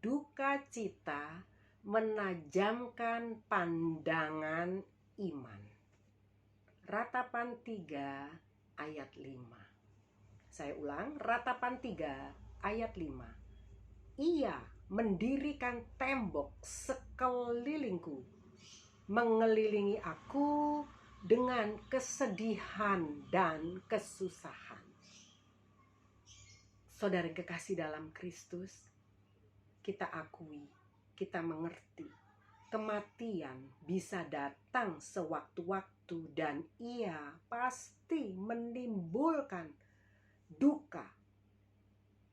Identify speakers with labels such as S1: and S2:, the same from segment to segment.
S1: duka cita menajamkan pandangan iman. Ratapan 3 ayat 5. Saya ulang, Ratapan 3 ayat 5. Ia mendirikan tembok sekelilingku, mengelilingi aku dengan kesedihan dan kesusahan. Saudara yang kekasih dalam Kristus, kita akui, kita mengerti, kematian bisa datang sewaktu-waktu dan ia pasti menimbulkan duka,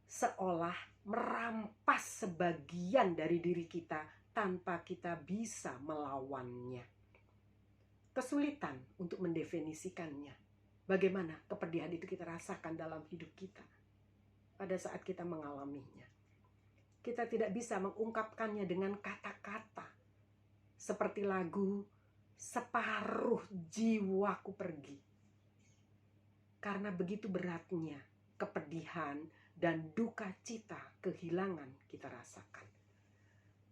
S1: seolah merampas sebagian dari diri kita tanpa kita bisa melawannya. Kesulitan untuk mendefinisikannya. Bagaimana kepedihan itu kita rasakan dalam hidup kita pada saat kita mengalaminya. Kita tidak bisa mengungkapkannya dengan kata-kata. Seperti lagu "Separuh Jiwaku Pergi". Karena begitu beratnya kepedihan dan duka cita kehilangan kita rasakan.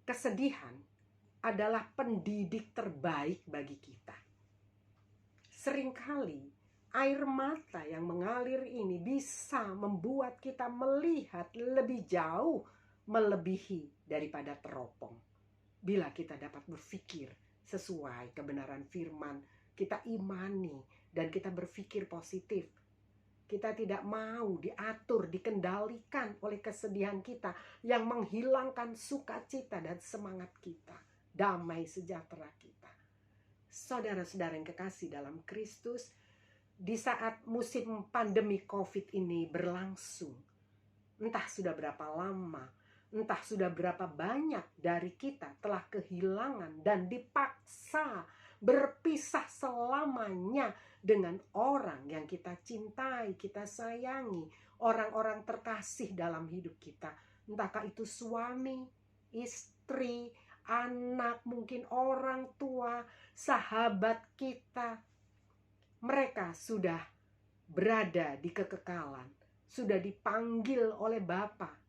S1: Kesedihan adalah pendidik terbaik bagi kita. Seringkali air mata yang mengalir ini bisa membuat kita melihat lebih jauh melebihi daripada teropong. Bila kita dapat berpikir sesuai kebenaran firman, kita imani dan kita berpikir positif. Kita tidak mau diatur, dikendalikan oleh kesedihan kita yang menghilangkan sukacita dan semangat kita, damai sejahtera kita. Saudara-saudara yang kekasih dalam Kristus, di saat musim pandemi COVID ini berlangsung, entah sudah berapa lama, entah sudah berapa banyak dari kita telah kehilangan dan dipaksa berpisah selamanya dengan orang yang kita cintai, kita sayangi, orang-orang terkasih dalam hidup kita. Entahkah itu suami, istri, anak, mungkin orang tua, sahabat kita. Mereka sudah berada di kekekalan, sudah dipanggil oleh Bapa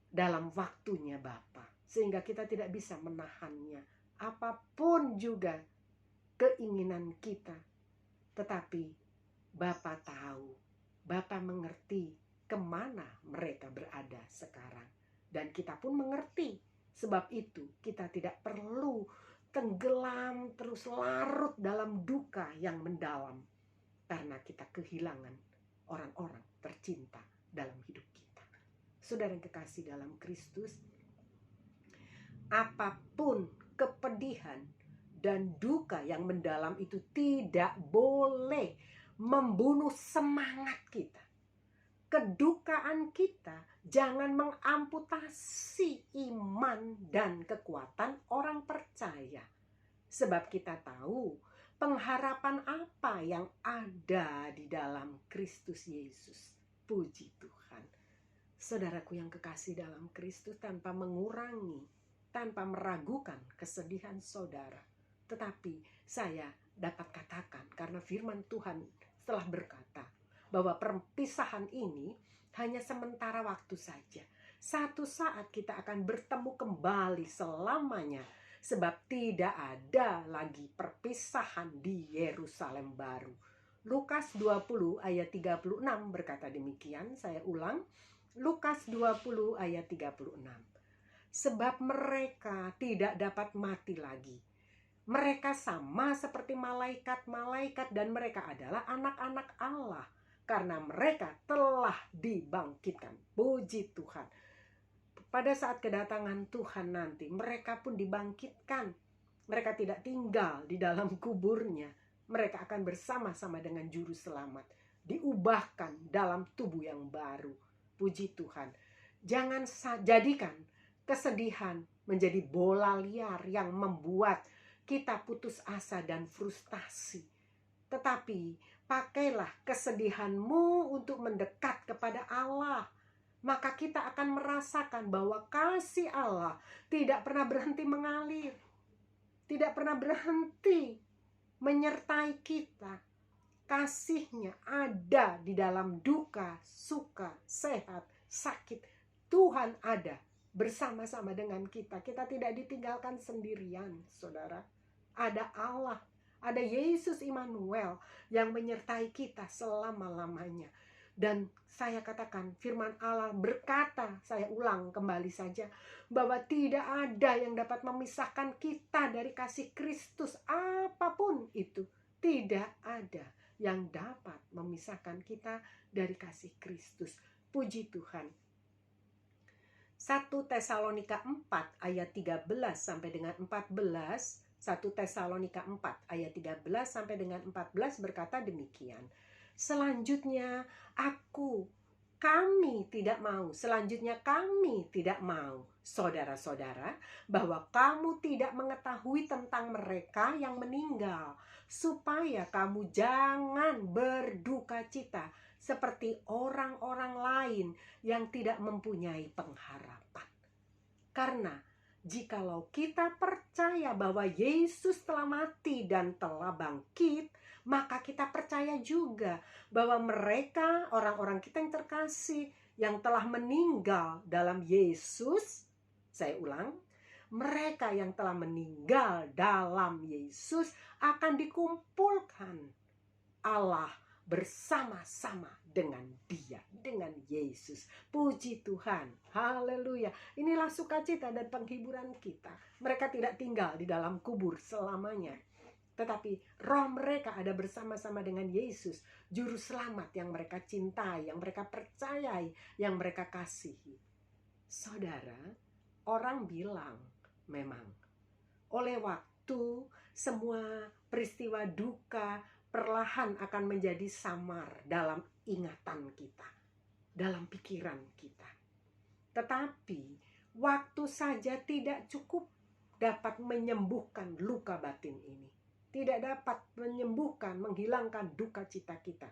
S1: dalam waktunya Bapa, sehingga kita tidak bisa menahannya. Apapun juga keinginan kita, tetapi Bapa tahu, Bapa mengerti kemana mereka berada sekarang. Dan kita pun mengerti, sebab itu kita tidak perlu tenggelam terus larut dalam duka yang mendalam, karena kita kehilangan orang-orang tercinta dalam hidup kita. Saudara yang kekasih dalam Kristus, apapun kepedihan dan duka yang mendalam itu tidak boleh membunuh semangat kita. Kedukaan kita jangan mengamputasi iman dan kekuatan orang percaya. Sebab kita tahu pengharapan apa yang ada di dalam Kristus Yesus. Puji Tuhan. Saudaraku yang kekasih dalam Kristus, tanpa mengurangi, tanpa meragukan kesedihan saudara, tetapi saya dapat katakan karena firman Tuhan telah berkata bahwa perpisahan ini hanya sementara waktu saja. Satu saat kita akan bertemu kembali selamanya, sebab tidak ada lagi perpisahan di Yerusalem baru. Lukas 20 ayat 36 berkata demikian. Saya ulang, Lukas 20 ayat 36. Sebab mereka tidak dapat mati lagi. Mereka sama seperti malaikat-malaikat dan mereka adalah anak-anak Allah, karena mereka telah dibangkitkan. Puji Tuhan. Pada saat kedatangan Tuhan nanti, mereka pun dibangkitkan. Mereka tidak tinggal di dalam kuburnya. Mereka akan bersama-sama dengan juru selamat, diubahkan dalam tubuh yang baru. Puji Tuhan. Jangan jadikan kesedihan menjadi bola liar yang membuat kita putus asa dan frustasi. Tetapi pakailah kesedihanmu untuk mendekat kepada Allah. Maka kita akan merasakan bahwa kasih Allah tidak pernah berhenti mengalir. Tidak pernah berhenti menyertai kita. Kasih-Nya ada di dalam duka, suka, sehat, sakit. Tuhan ada bersama-sama dengan kita. Kita tidak ditinggalkan sendirian, saudara. Ada Allah, ada Yesus Immanuel yang menyertai kita selama-lamanya. Dan saya katakan, firman Allah berkata, saya ulang kembali saja, bahwa tidak ada yang dapat memisahkan kita dari kasih Kristus, apapun itu. Tidak ada yang dapat memisahkan kita dari kasih Kristus. Puji Tuhan. 1 Tesalonika 4 ayat 13 sampai dengan 14. 1 Tesalonika 4 ayat 13 sampai dengan 14 berkata demikian. Selanjutnya kami tidak mau, saudara-saudara, bahwa kamu tidak mengetahui tentang mereka yang meninggal, supaya kamu jangan berduka cita seperti orang-orang lain yang tidak mempunyai pengharapan. Karena jikalau kita percaya bahwa Yesus telah mati dan telah bangkit, maka kita percaya juga bahwa mereka, orang-orang kita yang terkasih, yang telah meninggal dalam Yesus, saya ulang, mereka yang telah meninggal dalam Yesus akan dikumpulkan Allah bersama-sama dengan Dia, dengan Yesus. Puji Tuhan, haleluya. Inilah sukacita dan penghiburan kita. Mereka tidak tinggal di dalam kubur selamanya, tetapi roh mereka ada bersama-sama dengan Yesus, juru selamat yang mereka cintai, yang mereka percayai, yang mereka kasihi. Saudara, orang bilang memang oleh waktu semua peristiwa duka perlahan akan menjadi samar dalam ingatan kita, dalam pikiran kita. Tetapi waktu saja tidak cukup dapat menyembuhkan luka batin ini. Tidak dapat menyembuhkan, menghilangkan duka cita kita.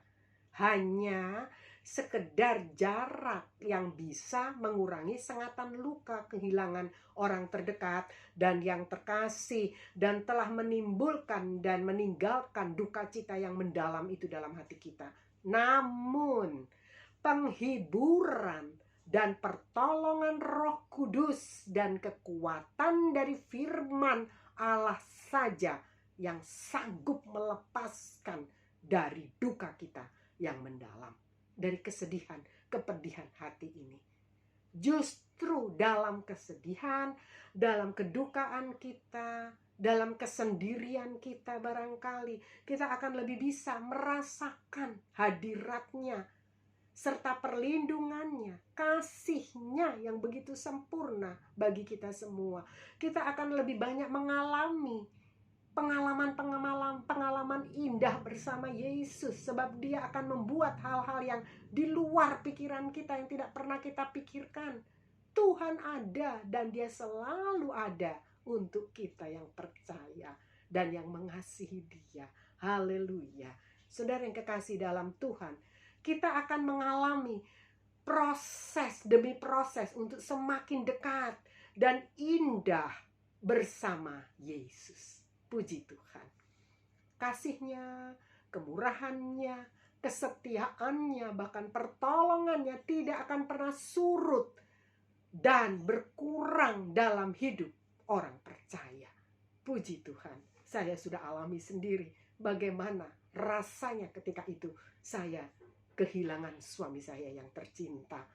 S1: Hanya sekedar jarak yang bisa mengurangi sengatan luka kehilangan orang terdekat dan yang terkasih, dan telah menimbulkan dan meninggalkan duka cita yang mendalam itu dalam hati kita. Namun penghiburan dan pertolongan Roh Kudus dan kekuatan dari firman Allah saja yang sanggup melepaskan dari duka kita yang mendalam, dari kesedihan, kepedihan hati ini. Justru dalam kesedihan, dalam kedukaan kita, dalam kesendirian kita barangkali, kita akan lebih bisa merasakan hadiratnya, serta perlindungannya, kasihnya yang begitu sempurna bagi kita semua. Kita akan lebih banyak mengalami pengalaman indah bersama Yesus, sebab Dia akan membuat hal-hal yang di luar pikiran kita, yang tidak pernah kita pikirkan. Tuhan ada dan Dia selalu ada untuk kita yang percaya dan yang mengasihi Dia. Haleluya. Saudara yang kekasih dalam Tuhan, kita akan mengalami proses demi proses untuk semakin dekat dan indah bersama Yesus. Puji Tuhan. Kasih-Nya, kemurahan-Nya, kesetiaannya, bahkan pertolongannya tidak akan pernah surut dan berkurang dalam hidup orang percaya. Puji Tuhan. Saya sudah alami sendiri bagaimana rasanya ketika itu saya kehilangan suami saya yang tercinta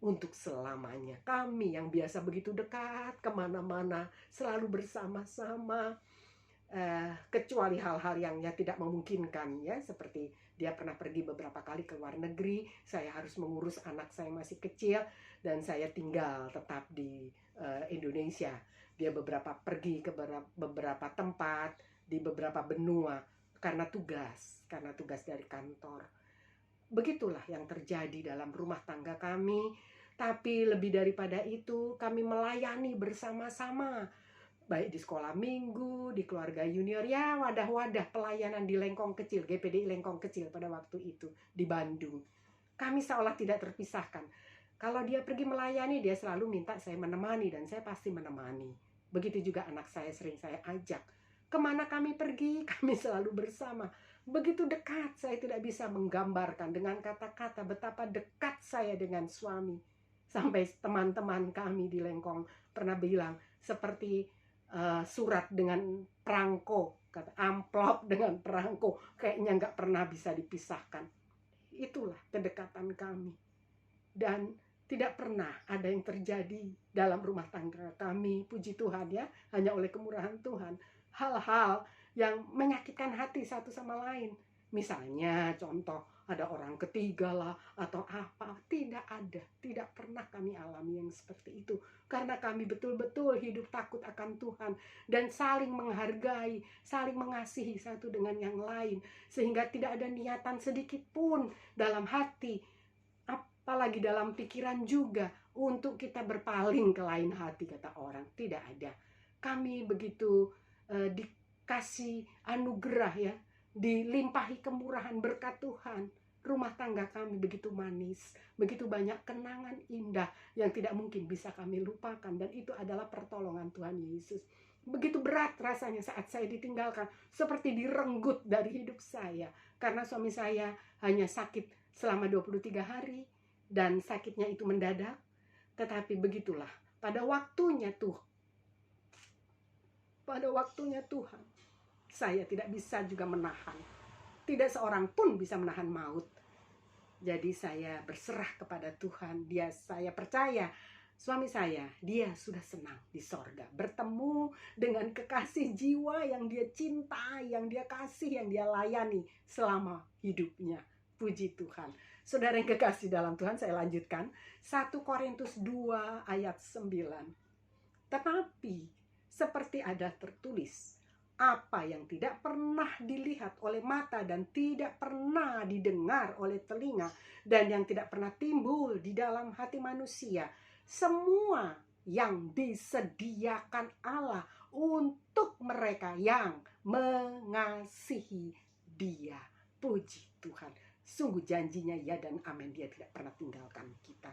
S1: untuk selamanya. Kami yang biasa begitu dekat, kemana-mana, selalu bersama-sama, kecuali hal-hal yang tidak memungkinkan, ya, seperti dia pernah pergi beberapa kali ke luar negeri, saya harus mengurus anak saya masih kecil, dan saya tinggal tetap di Indonesia. Dia pergi ke beberapa tempat di beberapa benua karena tugas dari kantor. Begitulah yang terjadi dalam rumah tangga kami. Tapi lebih daripada itu, kami melayani bersama-sama, baik di sekolah minggu, di keluarga junior, ya, wadah-wadah pelayanan di Lengkong Kecil, GPDI Lengkong Kecil pada waktu itu di Bandung. Kami seolah tidak terpisahkan. Kalau dia pergi melayani, dia selalu minta saya menemani, dan saya pasti menemani. Begitu juga anak saya, sering saya ajak. Kemana kami pergi, kami selalu bersama. Begitu dekat, saya tidak bisa menggambarkan dengan kata-kata betapa dekat saya dengan suami. Sampai teman-teman kami di Lengkong pernah bilang seperti surat dengan perangko, kata amplop dengan perangko, kayaknya nggak pernah bisa dipisahkan. Itulah kedekatan kami. Dan tidak pernah ada yang terjadi dalam rumah tangga kami, puji Tuhan ya, hanya oleh kemurahan Tuhan, hal-hal yang menyakitkan hati satu sama lain. Misalnya contoh, ada orang ketiga lah atau apa, tidak ada, tidak pernah kami alami yang seperti itu, karena kami betul-betul hidup takut akan Tuhan dan saling menghargai, saling mengasihi satu dengan yang lain, sehingga tidak ada niatan sedikit pun dalam hati, apalagi dalam pikiran juga, untuk kita berpaling ke lain hati, kata orang. Tidak ada. Kami begitu dikasih anugerah ya, dilimpahi kemurahan berkat Tuhan. Rumah tangga kami begitu manis, begitu banyak kenangan indah yang tidak mungkin bisa kami lupakan, dan itu adalah pertolongan Tuhan Yesus. Begitu berat rasanya saat saya ditinggalkan, seperti direnggut dari hidup saya, karena suami saya hanya sakit selama 23 hari, dan sakitnya itu mendadak. Tetapi begitulah, pada waktunya Tuhan, saya tidak bisa juga menahan. Tidak seorang pun bisa menahan maut. Jadi saya berserah kepada Tuhan. Saya percaya suami saya, dia sudah senang di sorga, bertemu dengan kekasih jiwa yang dia cintai, yang dia kasih, yang dia layani selama hidupnya. Puji Tuhan. Saudara yang kekasih dalam Tuhan, saya lanjutkan. 1 Korintus 2 ayat 9. Tetapi seperti ada tertulis, apa yang tidak pernah dilihat oleh mata dan tidak pernah didengar oleh telinga dan yang tidak pernah timbul di dalam hati manusia, semua yang disediakan Allah untuk mereka yang mengasihi Dia. Puji Tuhan. Sungguh janjinya ya dan amin, Dia tidak pernah tinggalkan kita.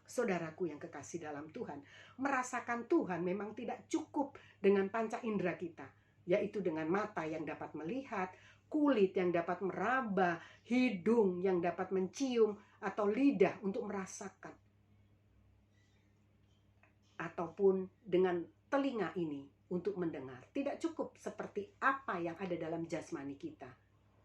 S1: Saudaraku yang kekasih dalam Tuhan, merasakan Tuhan memang tidak cukup dengan panca indera kita, yaitu dengan mata yang dapat melihat, kulit yang dapat meraba, hidung yang dapat mencium, atau lidah untuk merasakan, ataupun dengan telinga ini untuk mendengar. Tidak cukup seperti apa yang ada dalam jasmani kita.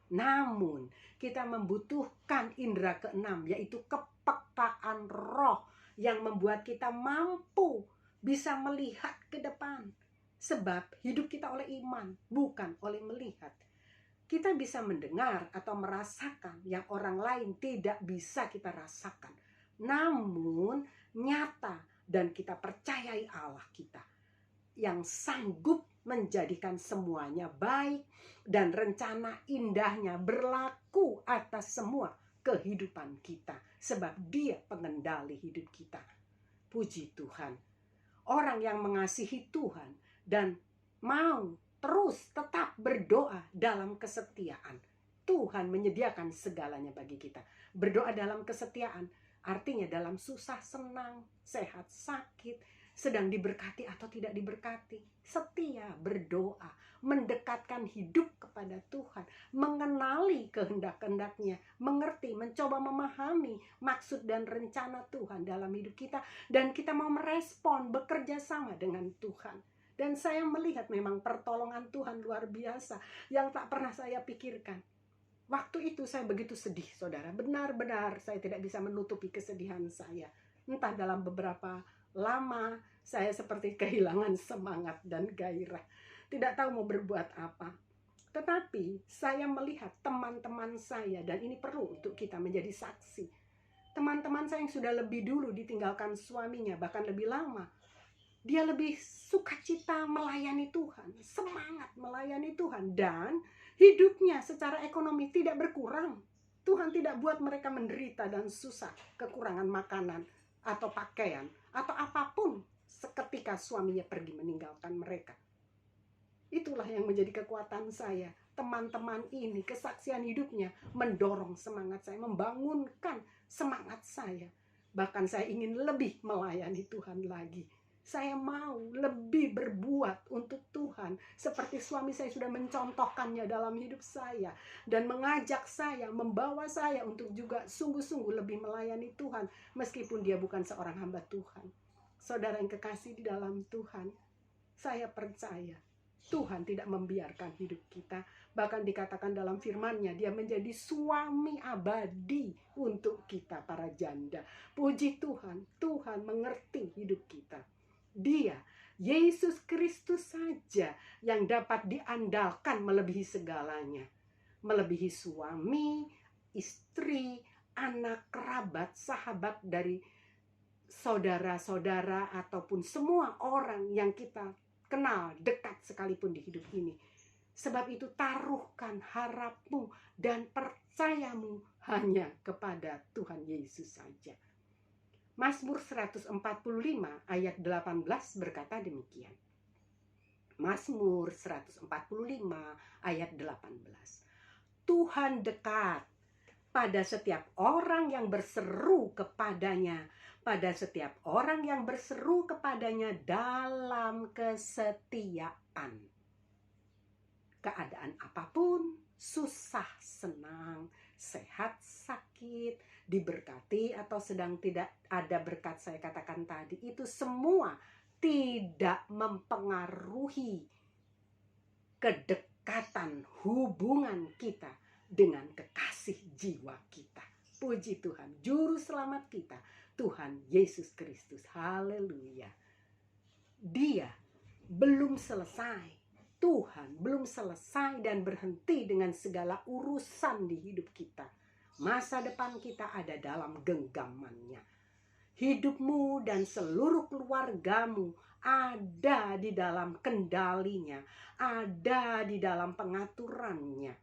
S1: Namun kita membutuhkan indera keenam, yaitu kepekaan roh, yang membuat kita mampu bisa melihat ke depan. Sebab hidup kita oleh iman, bukan oleh melihat. Kita bisa mendengar atau merasakan yang orang lain tidak bisa kita rasakan, namun nyata, dan kita percayai Allah kita yang sanggup menjadikan semuanya baik, dan rencana indahnya berlaku atas semua kehidupan kita, sebab Dia pengendali hidup kita. Puji Tuhan. Orang yang mengasihi Tuhan dan mau terus tetap berdoa dalam kesetiaan, Tuhan menyediakan segalanya bagi kita. Berdoa dalam kesetiaan artinya dalam susah senang, sehat sakit, sedang diberkati atau tidak diberkati, setia berdoa, mendekatkan hidup kepada Tuhan, mengenali kehendak-kehendaknya, mengerti, mencoba memahami maksud dan rencana Tuhan dalam hidup kita, dan kita mau merespon, bekerja sama dengan Tuhan. Dan saya melihat memang pertolongan Tuhan luar biasa yang tak pernah saya pikirkan. Waktu itu saya begitu sedih, saudara. Benar-benar saya tidak bisa menutupi kesedihan saya. Entah dalam beberapa lama saya seperti kehilangan semangat dan gairah. Tidak tahu mau berbuat apa. Tetapi saya melihat teman-teman saya, dan ini perlu untuk kita menjadi saksi. Teman-teman saya yang sudah lebih dulu ditinggalkan suaminya, bahkan lebih lama. Dia lebih sukacita melayani Tuhan, semangat melayani Tuhan, dan hidupnya secara ekonomi tidak berkurang. Tuhan tidak buat mereka menderita dan susah, kekurangan makanan atau pakaian atau apapun seketika suaminya pergi meninggalkan mereka. Itulah yang menjadi kekuatan saya. Teman-teman ini, kesaksian hidupnya mendorong semangat saya, membangunkan semangat saya. Bahkan saya ingin lebih melayani Tuhan lagi. Saya mau lebih berbuat untuk Tuhan. Seperti suami saya sudah mencontohkannya dalam hidup saya. Dan mengajak saya, membawa saya untuk juga sungguh-sungguh lebih melayani Tuhan. Meskipun dia bukan seorang hamba Tuhan. Saudara yang kekasih di dalam Tuhan, saya percaya Tuhan tidak membiarkan hidup kita. Bahkan dikatakan dalam firman-Nya, Dia menjadi suami abadi untuk kita para janda. Puji Tuhan, Tuhan mengerti hidup kita. Dia, Yesus Kristus saja yang dapat diandalkan melebihi segalanya. Melebihi suami, istri, anak, kerabat, sahabat dari saudara-saudara ataupun semua orang yang kita kenal dekat sekalipun di hidup ini. Sebab itu taruhkan harapmu dan percayamu hanya kepada Tuhan Yesus saja. Mazmur 145 ayat 18 berkata demikian. Mazmur 145 ayat 18. Tuhan dekat pada setiap orang yang berseru kepadanya, pada setiap orang yang berseru kepadanya dalam kesetiaan. Keadaan apapun, susah, senang, sehat, sakit, diberkati atau sedang tidak ada berkat, saya katakan tadi, itu semua tidak mempengaruhi kedekatan hubungan kita dengan kekasih jiwa kita. Puji Tuhan, juru selamat kita, Tuhan Yesus Kristus. Haleluya. Dia belum selesai. Tuhan belum selesai dan berhenti dengan segala urusan di hidup kita. Masa depan kita ada dalam genggamannya. Hidupmu dan seluruh keluargamu ada di dalam kendalinya, ada di dalam pengaturannya.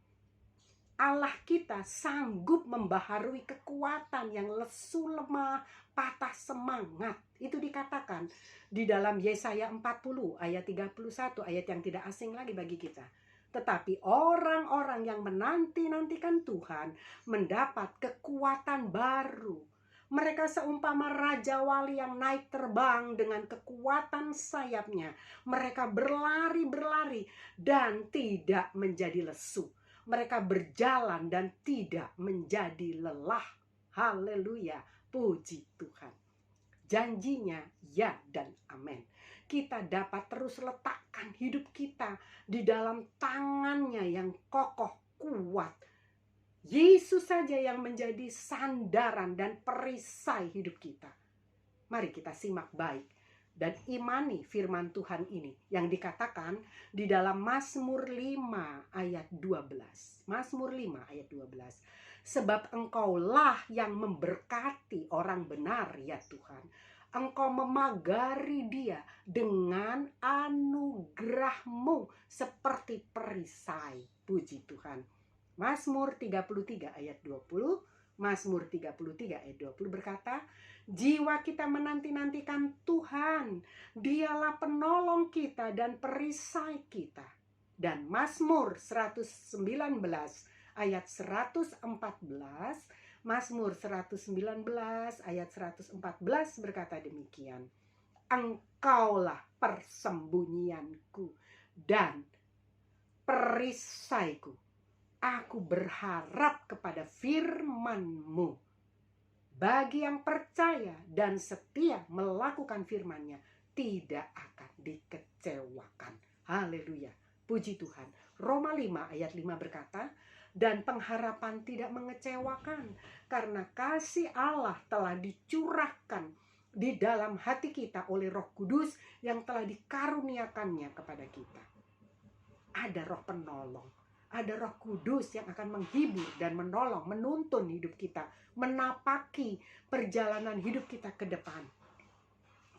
S1: Allah kita sanggup membaharui kekuatan yang lesu, lemah, patah semangat. Itu dikatakan di dalam Yesaya 40 ayat 31, ayat yang tidak asing lagi bagi kita. Tetapi orang-orang yang menanti-nantikan Tuhan mendapat kekuatan baru. Mereka seumpama raja wali yang naik terbang dengan kekuatan sayapnya. Mereka berlari-berlari dan tidak menjadi lesu. Mereka berjalan dan tidak menjadi lelah. Haleluya, puji Tuhan. Janjinya ya dan amin. Kita dapat terus letakkan hidup kita di dalam tangannya yang kokoh, kuat. Yesus saja yang menjadi sandaran dan perisai hidup kita. Mari kita simak baik dan imani firman Tuhan ini yang dikatakan di dalam Mazmur 5 ayat 12. Mazmur 5 ayat 12. Sebab Engkaulah yang memberkati orang benar ya Tuhan. Engkau memagari dia dengan anugerah-Mu seperti perisai. Puji Tuhan. Mazmur 33 ayat 20. Mazmur 33 ayat 20 berkata, jiwa kita menanti-nantikan Tuhan. Dialah penolong kita dan perisai kita. Dan Mazmur 119 ayat 114, Mazmur 119 ayat 114 berkata demikian. Engkaulah persembunyianku dan perisaiku. Aku berharap kepada firman-Mu. Bagi yang percaya dan setia melakukan firman-Nya, tidak akan dikecewakan. Haleluya. Puji Tuhan. Roma 5 ayat 5 berkata, dan pengharapan tidak mengecewakan, karena kasih Allah telah dicurahkan di dalam hati kita oleh Roh Kudus yang telah dikaruniakannya kepada kita. Ada Roh penolong, ada Roh Kudus yang akan menghibur dan menolong, menuntun hidup kita, menapaki perjalanan hidup kita ke depan.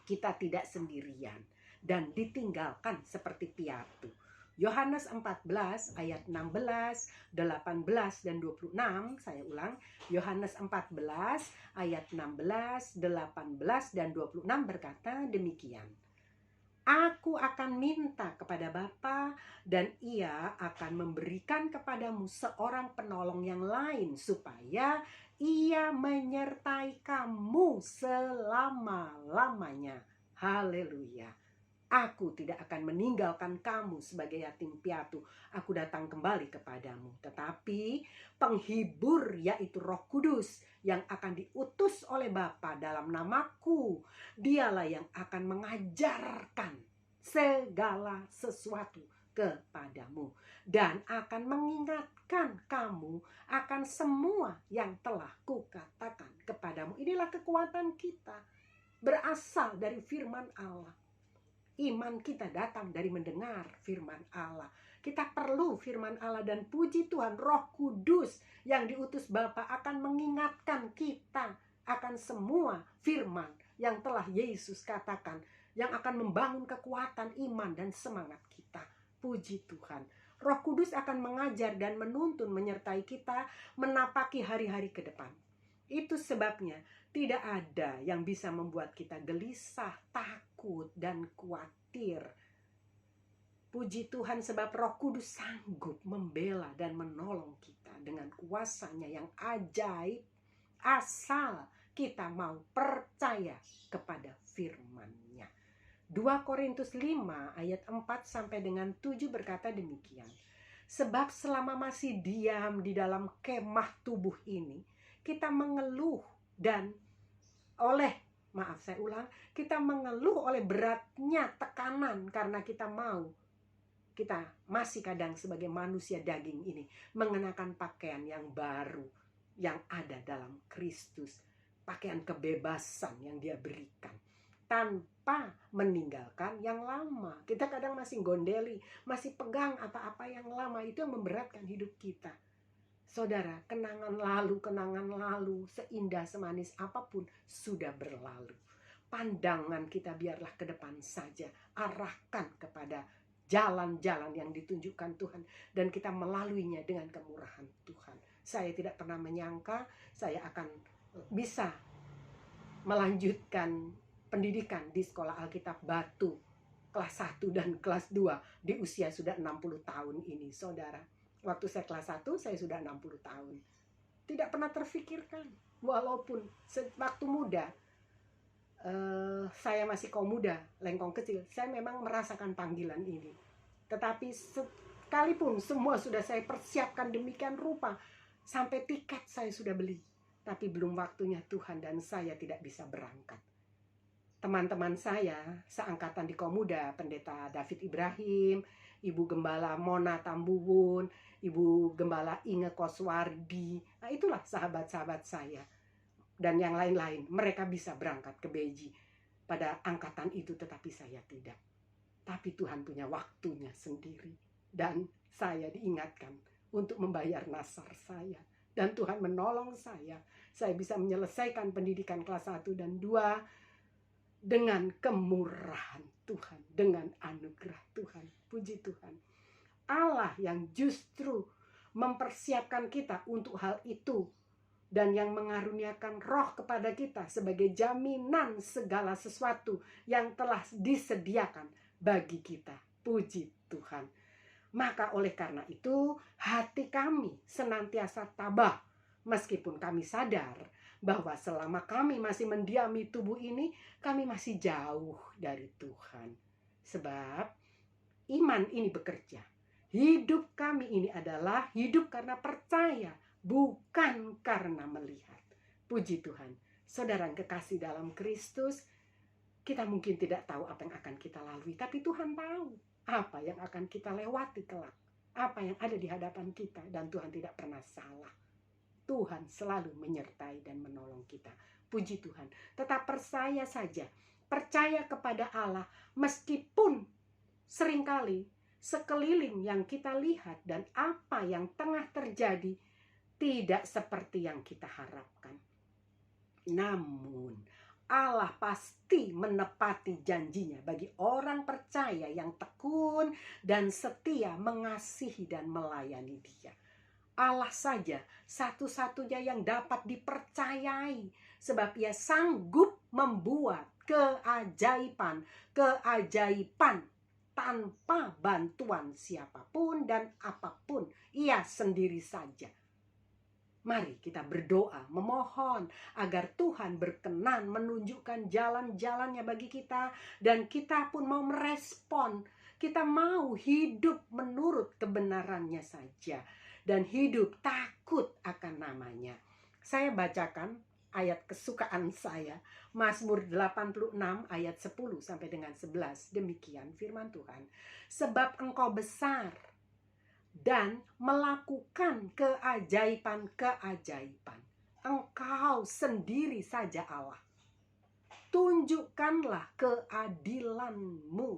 S1: Kita tidak sendirian dan ditinggalkan seperti piatu. Yohanes 14 ayat 16, 18 dan 26, saya ulang. Yohanes 14 ayat 16, 18 dan 26 berkata demikian. Aku akan minta kepada Bapa dan Ia akan memberikan kepadamu seorang penolong yang lain supaya Ia menyertai kamu selama-lamanya. Haleluya. Aku tidak akan meninggalkan kamu sebagai yatim piatu. Aku datang kembali kepadamu. Tetapi penghibur, yaitu Roh Kudus, yang akan diutus oleh Bapa dalam namaku, dialah yang akan mengajarkan segala sesuatu kepadamu dan akan mengingatkan kamu akan semua yang telah kukatakan kepadamu. Inilah kekuatan kita, berasal dari firman Allah. Iman kita datang dari mendengar firman Allah. Kita perlu firman Allah, dan puji Tuhan, Roh Kudus yang diutus Bapa akan mengingatkan kita akan semua firman yang telah Yesus katakan, yang akan membangun kekuatan iman dan semangat kita. Puji Tuhan. Roh Kudus akan mengajar dan menuntun menyertai kita menapaki hari-hari ke depan. Itu sebabnya tidak ada yang bisa membuat kita gelisah, takut, dan khawatir. Puji Tuhan, sebab Roh Kudus sanggup membela dan menolong kita dengan kuasanya yang ajaib, asal kita mau percaya kepada firman-Nya. 2 Korintus 5 ayat 4 sampai dengan 7 berkata demikian. Sebab selama masih diam di dalam kemah tubuh ini, kita mengeluh kita mengeluh oleh beratnya tekanan, karena kita masih kadang sebagai manusia daging ini mengenakan pakaian yang baru yang ada dalam Kristus, pakaian kebebasan yang Dia berikan, tanpa meninggalkan yang lama. Kita kadang masih gondeli, masih pegang apa-apa yang lama. Itu yang memberatkan hidup kita. Saudara, kenangan lalu, seindah semanis apapun sudah berlalu. Pandangan kita biarlah ke depan saja. Arahkan kepada jalan-jalan yang ditunjukkan Tuhan, dan kita melaluinya dengan kemurahan Tuhan. Saya tidak pernah menyangka saya akan bisa melanjutkan pendidikan di Sekolah Alkitab Batu kelas 1 dan kelas 2 di usia sudah 60 tahun ini, saudara. Waktu saya kelas 1, saya sudah 60 tahun. Tidak pernah terfikirkan. Walaupun waktu muda, saya masih kaum muda, lengkong kecil, saya memang merasakan panggilan ini. Tetapi sekalipun semua sudah saya persiapkan demikian rupa, sampai tiket saya sudah beli, tapi belum waktunya Tuhan, dan saya tidak bisa berangkat. Teman-teman saya seangkatan di kaum muda, Pendeta David Ibrahim, Ibu Gembala Mona Tambuwun, Ibu Gembala Inge Koswardi, nah itulah sahabat-sahabat saya. Dan yang lain-lain, mereka bisa berangkat ke Beji pada angkatan itu, tetapi saya tidak. Tapi Tuhan punya waktunya sendiri, dan saya diingatkan untuk membayar nasar saya. Dan Tuhan menolong saya bisa menyelesaikan pendidikan kelas 1 dan 2 dengan kemurahan Tuhan, dengan anugerah Tuhan. Puji Tuhan. Allah yang justru mempersiapkan kita untuk hal itu, dan yang mengaruniakan Roh kepada kita sebagai jaminan segala sesuatu yang telah disediakan bagi kita. Puji Tuhan. Maka oleh karena itu, hati kami senantiasa tabah, meskipun kami sadar bahwa selama kami masih mendiami tubuh ini, kami masih jauh dari Tuhan. Sebab iman ini bekerja. Hidup kami ini adalah hidup karena percaya, bukan karena melihat. Puji Tuhan. Saudara yang kekasih dalam Kristus, kita mungkin tidak tahu apa yang akan kita lalui, tapi Tuhan tahu apa yang akan kita lewati kelak, apa yang ada di hadapan kita, dan Tuhan tidak pernah salah. Tuhan selalu menyertai dan menolong kita. Puji Tuhan. Tetap percaya saja, percaya kepada Allah, meskipun seringkali sekeliling yang kita lihat dan apa yang tengah terjadi tidak seperti yang kita harapkan. Namun Allah pasti menepati janjinya bagi orang percaya yang tekun dan setia mengasihi dan melayani Dia. Allah saja satu-satunya yang dapat dipercayai, sebab Ia sanggup membuat keajaiban tanpa bantuan siapapun dan apapun. Ia sendiri saja. Mari kita berdoa, memohon agar Tuhan berkenan menunjukkan jalan-jalannya bagi kita. Dan kita pun mau merespon. Kita mau hidup menurut kebenarannya saja. Dan hidup takut akan namanya. Saya bacakan ayat kesukaan saya. Mazmur 86 ayat 10 sampai dengan 11. Demikian firman Tuhan. Sebab Engkau besar dan melakukan keajaiban-keajaiban. Engkau sendiri saja Allah. Tunjukkanlah keadilan-Mu.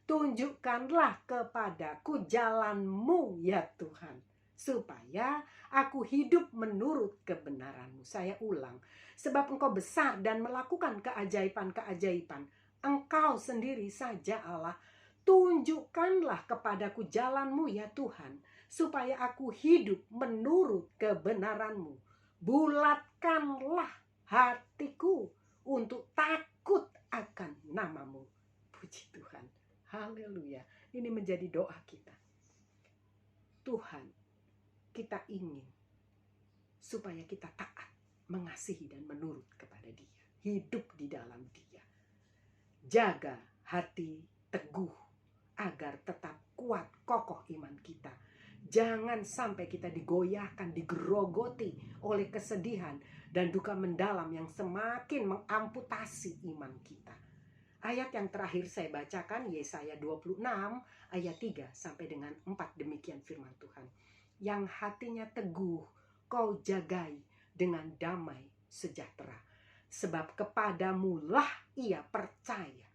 S1: Tunjukkanlah kepadaku jalan-Mu ya Tuhan, supaya aku hidup menurut kebenaran-Mu. Saya ulang. Sebab Engkau besar dan melakukan keajaiban-keajaiban. Engkau sendiri saja Allah. Tunjukkanlah kepadaku jalan-Mu ya Tuhan, supaya aku hidup menurut kebenaran-Mu. Bulatkanlah hatiku untuk takut akan nama-Mu. Puji Tuhan. Haleluya. Ini menjadi doa kita. Tuhan, kita ingin supaya kita taat, mengasihi dan menurut kepada Dia. Hidup di dalam Dia. Jaga hati teguh agar tetap kuat, kokoh iman kita. Jangan sampai kita digoyahkan, digerogoti oleh kesedihan dan duka mendalam yang semakin mengamputasi iman kita. Ayat yang terakhir saya bacakan, Yesaya 26 ayat 3 sampai dengan 4. Demikian firman Tuhan. Yang hatinya teguh kau jagai dengan damai sejahtera. Sebab kepadamu lah ia percaya.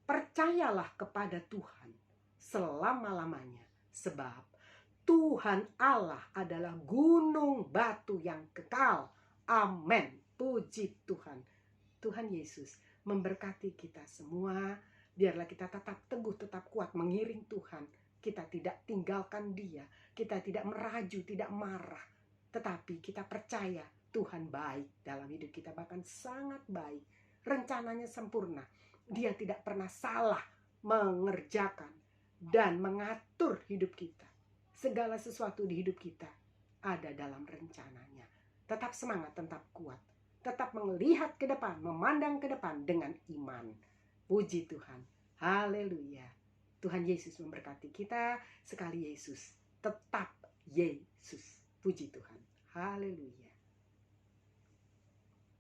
S1: Percayalah kepada Tuhan selama-lamanya. Sebab Tuhan Allah adalah gunung batu yang kekal. Amin. Puji Tuhan. Tuhan Yesus memberkati kita semua. Biarlah kita tetap teguh, tetap kuat mengiring Tuhan. Kita tidak tinggalkan Dia. Kita tidak meraju, tidak marah. Tetapi kita percaya Tuhan baik dalam hidup kita. Bahkan sangat baik. Rencananya sempurna. Dia tidak pernah salah mengerjakan dan mengatur hidup kita. Segala sesuatu di hidup kita ada dalam rencananya. Tetap semangat, tetap kuat. Tetap melihat ke depan, memandang ke depan dengan iman. Puji Tuhan. Haleluya. Tuhan Yesus memberkati kita. Sekali Yesus, tetap Yesus. Puji Tuhan. Haleluya.